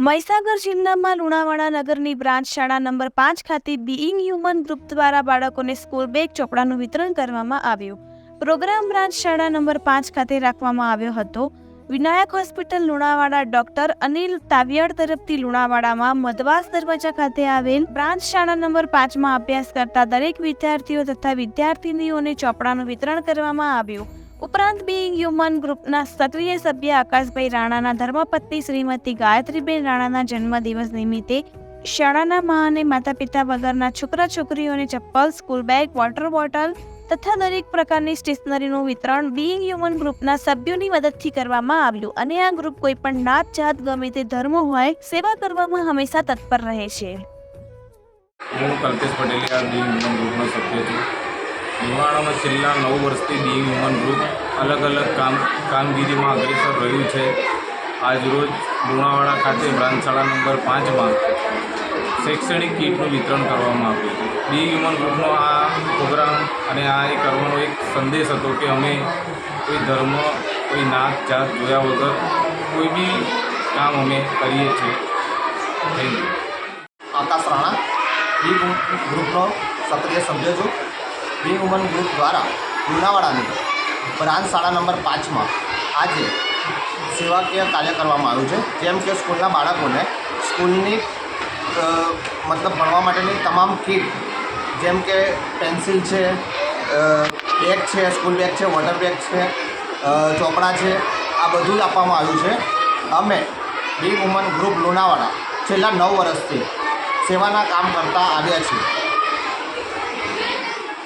મહીસાગર જિલ્લામાં લુણાવાડા નગરની બ્રાન્ચ શાળા નંબર 5 ખાતે બીઇંગ હ્યુમન ગ્રુપ દ્વારા બાળકોને સ્કૂલ બેગ ચોપડાનું વિતરણ કરવામાં આવ્યું. પ્રોગ્રામ બ્રાન્ચ શાળા નંબર 5 ખાતે રાખવામાં આવ્યો હતો. વિનાયક હોસ્પિટલ લુણાવાડા ડોક્ટર અનિલ તાવિયાડ તરફથી લુણાવાડામાં મધવાસ દરવાજા ખાતે આવેલ બ્રાન્ચ શાળા નંબર 5માં અભ્યાસ કરતા દરેક વિદ્યાર્થીઓ તથા વિદ્યાર્થીનીઓને ચોપડાનું વિતરણ કરવામાં આવ્યું. ઉપરાંત બીઇંગ હ્યુમન ગ્રુપના સક્રિય સભ્ય આકાશભાઈ રાણાના ધર્મપત્ની શ્રીમતી ગાયત્રીબેન રાણાના જન્મદિવસ નિમિત્તે શાળાના મા અને માતા પિતા વગરના છોકરા છોકરીઓને ચપ્પલ, સ્કૂલ બેગ, વોટર બોટલ તથા દરેક પ્રકારની સ્ટેશનરીનું વિતરણ બીઇંગ હ્યુમન ગ્રુપના સભ્યોની મદદથી કરવામાં આવ્યું અને આ ગ્રુપ કોઈ પણ નાત જાત ગમે તે ધર્મ હોય સેવા કરવામાં હંમેશા તત્પર રહે છે. હું કલ્પેશ પટેલિયા બીઇંગ હ્યુમન ગ્રુપનો સભ્ય છું. લુણાવાડામાં છેલ્લા 9 વર્ષથી બીઇંગ હ્યુમન ગ્રુપ અલગ અલગ કામગીરીમાં અગ્રેસર રહ્યું છે. આજરોજ લુણાવાડા ખાતે બ્રાન્ચ શાળા નંબર 5માં શૈક્ષણિક કીટનું વિતરણ કરવામાં આવ્યું હતું. બીઇંગ હ્યુમન ગ્રુપનો આ પ્રોગ્રામ અને આ એ કરવાનો એક સંદેશ હતો કે અમે કોઈ ધર્મ, કોઈ નાત જાત જોયા વગર કોઈ બી કામ અમે કરીએ છીએ. Thank you. Akash Rana being ગ્રુપનો સક્રિય સભ્ય છું. બીઇંગ હ્યુમન ગ્રુપ દ્વારા લુણાવાડાની બ્રાન્ચ શાળા નંબર 5માં આજે સેવાકીય કાર્ય કરવામાં આવ્યું છે. જેમ કે સ્કૂલના બાળકોને સ્કૂલની મતલબ ભણવા માટેની તમામ કીટ, જેમ કે પેન્સિલ છે, બેગ છે, સ્કૂલ બેગ છે, વોટર બેગ છે, ચોપડા છે, આ બધું જ આપવામાં આવ્યું છે. અમે બીઇંગ હ્યુમન ગ્રુપ લુણાવાડા છેલ્લા 9 વર્ષથી સેવાના કામ કરતા આવ્યા છીએ.